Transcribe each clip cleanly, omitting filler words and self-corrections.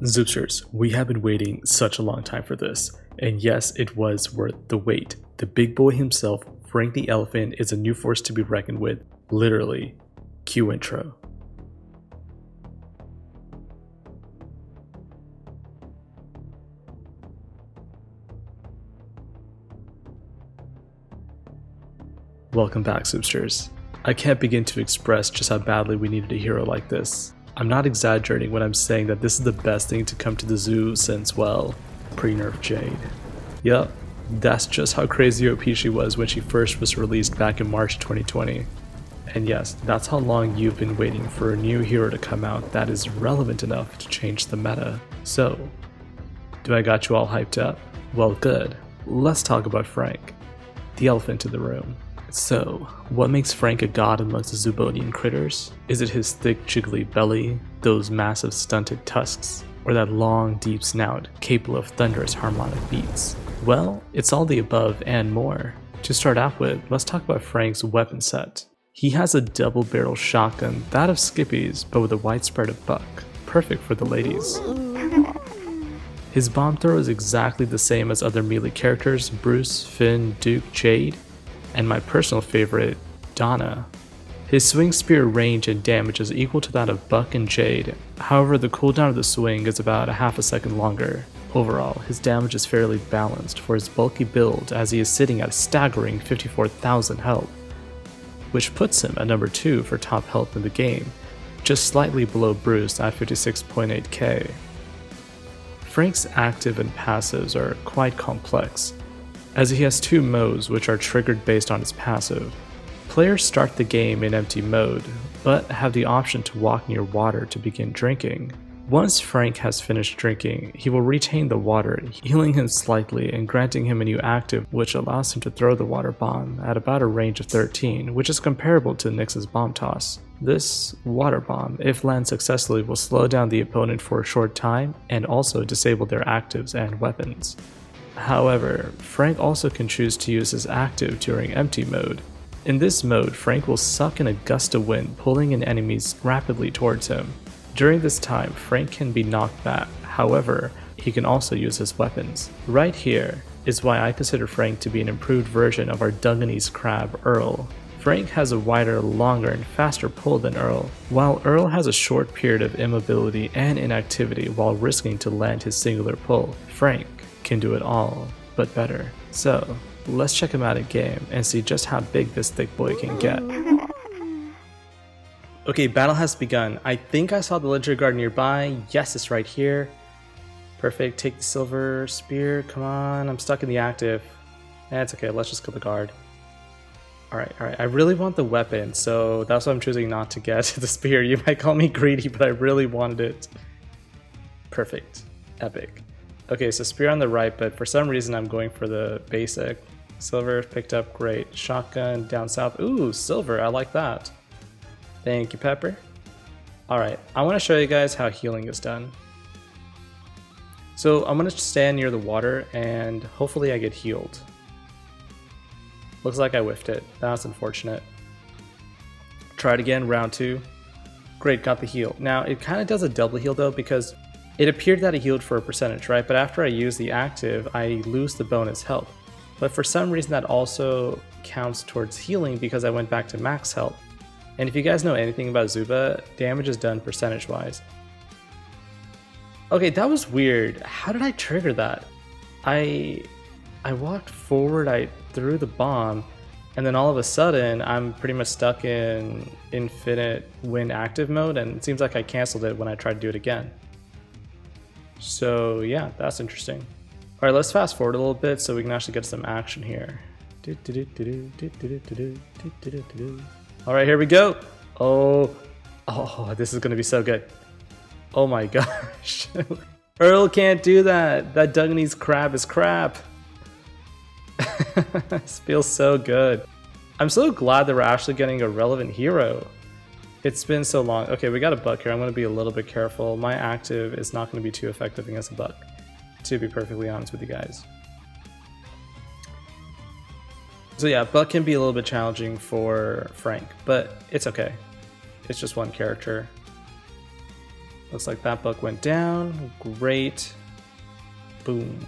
Zoopsters, we have been waiting such a long time for this, and yes, it was worth the wait. The big boy himself, Frank the Elephant, is a new force to be reckoned with, literally. Cue intro. Welcome back, Zoopsters. I can't begin to express just how badly we needed a hero like this. I'm not exaggerating when I'm saying that this is the best thing to come to the zoo since, well, pre-nerf Jade. Yup, that's just how crazy OP she was when she first was released back in March 2020. And yes, that's how long you've been waiting for a new hero to come out that is relevant enough to change the meta. So, do I got you all hyped up? Well, good. Let's talk about Frank, the elephant in the room. So, what makes Frank a god amongst the Zoobonian critters? Is it his thick jiggly belly, those massive stunted tusks, or that long deep snout capable of thunderous harmonic beats? Well, it's all the above and more. To start out with, let's talk about Frank's weapon set. He has a double barrel shotgun, that of Skippy's, but with a wide spread of buck, perfect for the ladies. His bomb throw is exactly the same as other melee characters, Bruce, Finn, Duke, Jade, and my personal favorite, Donna. His swing spear range and damage is equal to that of Buck and Jade, however the cooldown of the swing is about a half a second longer. Overall, his damage is fairly balanced for his bulky build as he is sitting at a staggering 54,000 health, which puts him at number 2 for top health in the game, just slightly below Bruce at 56.8k. Frank's active and passives are quite complex, as he has 2 modes which are triggered based on his passive. Players start the game in empty mode, but have the option to walk near water to begin drinking. Once Frank has finished drinking, he will retain the water, healing him slightly and granting him a new active which allows him to throw the water bomb at about a range of 13, which is comparable to Nyx's bomb toss. This water bomb, if landed successfully, will slow down the opponent for a short time and also disable their actives and weapons. However, Frank also can choose to use his active during empty mode. In this mode, Frank will suck in a gust of wind, pulling in enemies rapidly towards him. During this time, Frank can be knocked back, however, he can also use his weapons. Right here is why I consider Frank to be an improved version of our Dungeness crab, Earl. Frank has a wider, longer, and faster pull than Earl, while Earl has a short period of immobility and inactivity while risking to land his singular pull. Frank can do it all, but better. So, let's check him out in game and see just how big this thick boy can get. Okay, battle has begun. I think I saw the legendary guard nearby. Yes, it's right here. Perfect, take the silver spear. Come on, I'm stuck in the active. It's okay, let's just kill the guard. Alright, I really want the weapon, so that's why I'm choosing not to get the spear. You might call me greedy, but I really wanted it. Perfect, epic. Okay, so spear on the right, but for some reason I'm going for the basic. Silver picked up, great. Shotgun down south. Ooh, silver, I like that. Thank you, Pepper. Alright, I want to show you guys how healing is done. So I'm going to stand near the water and hopefully I get healed. Looks like I whiffed it. That's unfortunate. Try it again, round 2. Great, got the heal. Now, it kind of does a double heal though because it appeared that it healed for a percentage, right? But after I use the active, I lose the bonus health. But for some reason that also counts towards healing because I went back to max health. And if you guys know anything about Zooba, damage is done percentage-wise. Okay, that was weird. How did I trigger that? I walked forward, I threw the bomb, and then all of a sudden, I'm pretty much stuck in infinite wind active mode, and it seems like I canceled it when I tried to do it again. So yeah, that's interesting. All right, let's fast forward a little bit so we can actually get some action here. All right, here we go. Oh, this is gonna be so good. Oh my gosh. Earl can't do that. That Dungeness crab is crap. This feels so good. I'm so glad that we're actually getting a relevant hero. It's been so long. Okay, we got a buck here. I'm gonna be a little bit careful. My active is not gonna be too effective against a buck, to be perfectly honest with you guys. So yeah, buck can be a little bit challenging for Frank, but it's okay. It's just one character. Looks like that buck went down. Great. Boom.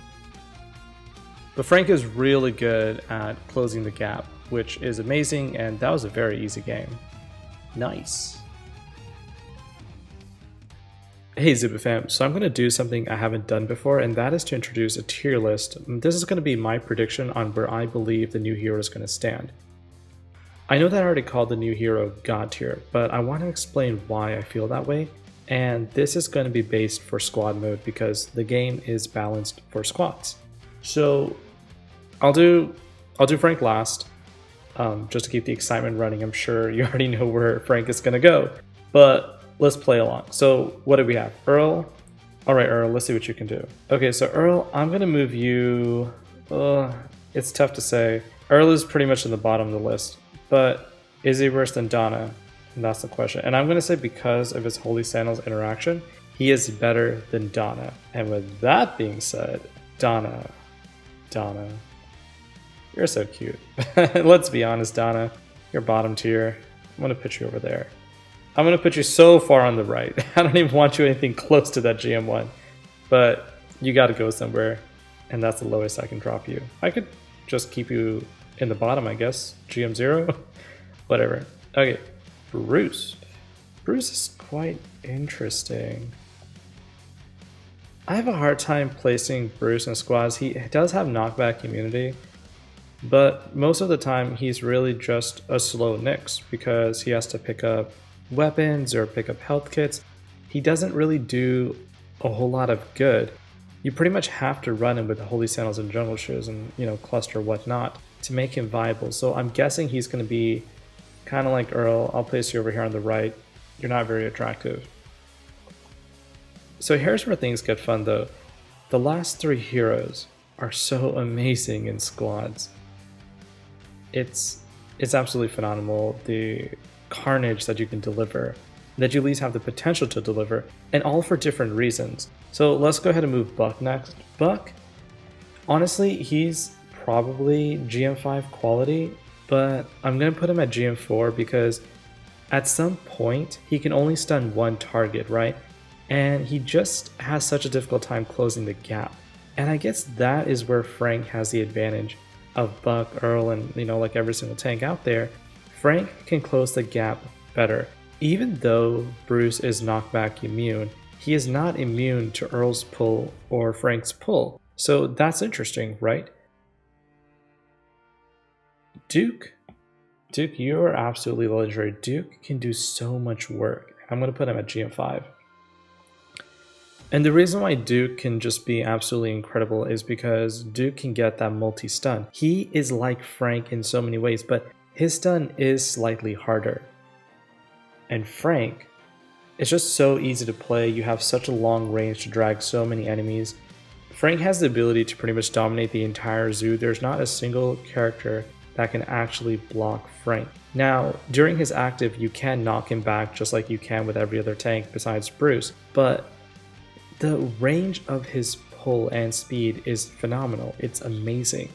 But Frank is really good at closing the gap, which is amazing, and that was a very easy game. Nice. Hey Zooba fam, so I'm going to do something I haven't done before, and that is to introduce a tier list. This is going to be my prediction on where I believe the new hero is going to stand. I know that I already called the new hero God tier, but I want to explain why I feel that way, and this is going to be based for squad mode because the game is balanced for squads. So I'll do Frank last, just to keep the excitement running. I'm sure you already know where Frank is going to go, but let's play along. So what do we have? Earl. All right, Earl, let's see what you can do. Okay, so Earl, I'm going to move you. It's tough to say. Earl is pretty much in the bottom of the list, but is he worse than Donna? And that's the question. And I'm going to say because of his Holy Sandals interaction, he is better than Donna. And with that being said, Donna, you're so cute. Let's be honest, Donna, you're bottom tier. I'm going to put you over there. I'm going to put you so far on the right. I don't even want you anything close to that GM1. But you got to go somewhere, and that's the lowest I can drop you. I could just keep you in the bottom, I guess. GM0? Whatever. Okay, Bruce. Bruce is quite interesting. I have a hard time placing Bruce in squads. He does have knockback immunity, but most of the time he's really just a slow Nyx because he has to pick up weapons or pick up health kits. He doesn't really do a whole lot of good. You pretty much have to run him with the Holy Sandals and Jungle Shoes and, you know, cluster whatnot to make him viable. So I'm guessing he's going to be kind of like Earl. I'll place you over here on the right. You're not very attractive. So here's where things get fun though. The last three heroes are so amazing in squads. It's absolutely phenomenal. The carnage that you can deliver, that you at least have the potential to deliver, and all for different reasons. So let's go ahead and move Buck next. Buck, honestly, he's probably GM5 quality, but I'm going to put him at GM4 because at some point he can only stun one target, right? And he just has such a difficult time closing the gap. And I guess that is where Frank has the advantage of Buck, Earl, and, you know, like every single tank out there. Frank can close the gap better. Even though Bruce is knockback immune, he is not immune to Earl's pull or Frank's pull. So that's interesting, right? Duke, you are absolutely legendary. Duke can do so much work. I'm going to put him at GM5. And the reason why Duke can just be absolutely incredible is because Duke can get that multi-stun. He is like Frank in so many ways, but his stun is slightly harder. And Frank, it's just so easy to play. You have such a long range to drag so many enemies. Frank has the ability to pretty much dominate the entire zoo. There's not a single character that can actually block Frank. Now, during his active, you can knock him back just like you can with every other tank besides Bruce, but the range of his pull and speed is phenomenal. It's amazing.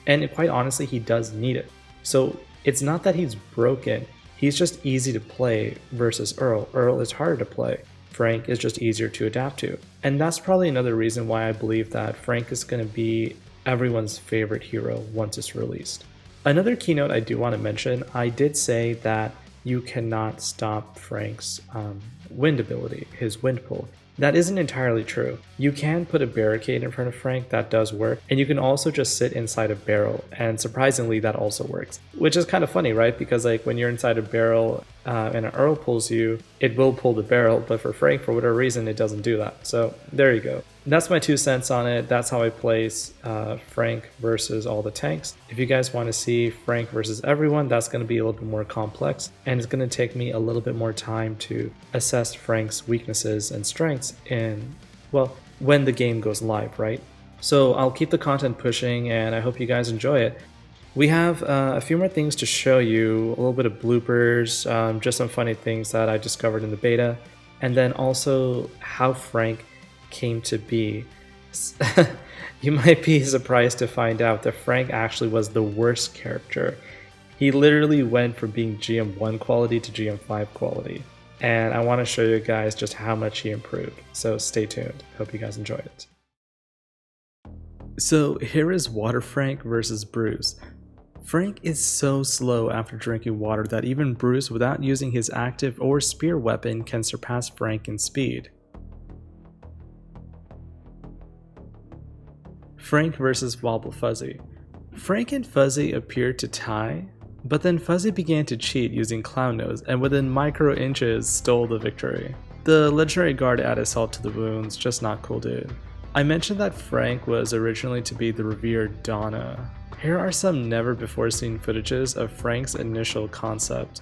And quite honestly, he does need it. So it's not that he's broken. He's just easy to play versus Earl. Earl is harder to play. Frank is just easier to adapt to. And that's probably another reason why I believe that Frank is going to be everyone's favorite hero once it's released. Another keynote I do want to mention, I did say that you cannot stop Frank's wind ability, his wind pull. That isn't entirely true. You can put a barricade in front of Frank, that does work, and you can also just sit inside a barrel, and surprisingly that also works. Which is kind of funny, right? Because like when you're inside a barrel and an Earl pulls you, it will pull the barrel, but for Frank, for whatever reason, it doesn't do that. So there you go. That's my 2 cents on it. That's how I place Frank versus all the tanks. If you guys want to see Frank versus everyone, that's going to be a little bit more complex, and it's going to take me a little bit more time to assess Frank's weaknesses and strengths in, well, when the game goes live, right? So I'll keep the content pushing, and I hope you guys enjoy it. We have a few more things to show you, a little bit of bloopers, just some funny things that I discovered in the beta, and then also how Frank came to be. You might be surprised to find out that Frank actually was the worst character. He literally went from being GM1 quality to GM5 quality. and I want to show you guys just how much he improved, so stay tuned. Hope you guys enjoyed it. So here is Water Frank versus Bruce. Frank is so slow after drinking water that even Bruce, without using his active or spear weapon, can surpass Frank in speed. Frank versus Wobble Fuzzy. Frank and Fuzzy appeared to tie, but then Fuzzy began to cheat using Clown Nose and within micro inches stole the victory. The legendary guard added salt to the wounds, just not cool, dude. I mentioned that Frank was originally to be the revered Donna. Here are some never before seen footages of Frank's initial concept.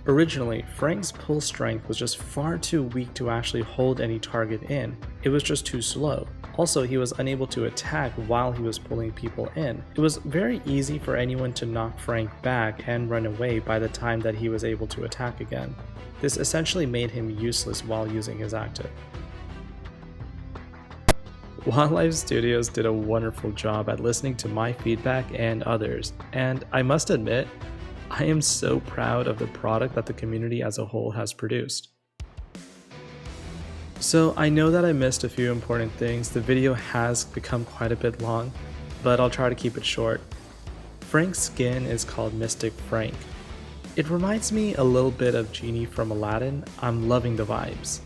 Originally, Frank's pull strength was just far too weak to actually hold any target in. It was just too slow. Also, he was unable to attack while he was pulling people in. It was very easy for anyone to knock Frank back and run away by the time that he was able to attack again. This essentially made him useless while using his active. Wildlife Studios did a wonderful job at listening to my feedback and others, and I must admit, I am so proud of the product that the community as a whole has produced. So I know that I missed a few important things. The video has become quite a bit long, but I'll try to keep it short. Frank's skin is called Mystic Frank. It reminds me a little bit of Genie from Aladdin. I'm loving the vibes.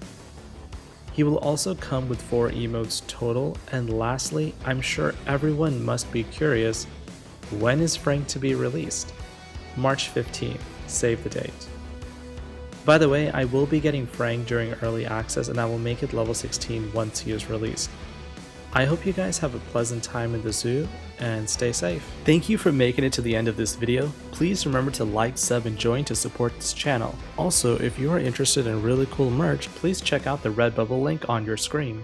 He will also come with 4 emotes total, and lastly, I'm sure everyone must be curious, when is Frank to be released? March 15th, save the date. By the way, I will be getting Frank during early access and I will make it level 16 once he is released. I hope you guys have a pleasant time in the zoo and stay safe. Thank you for making it to the end of this video. Please remember to like, sub, and join to support this channel. Also, if you are interested in really cool merch, please check out the Redbubble link on your screen.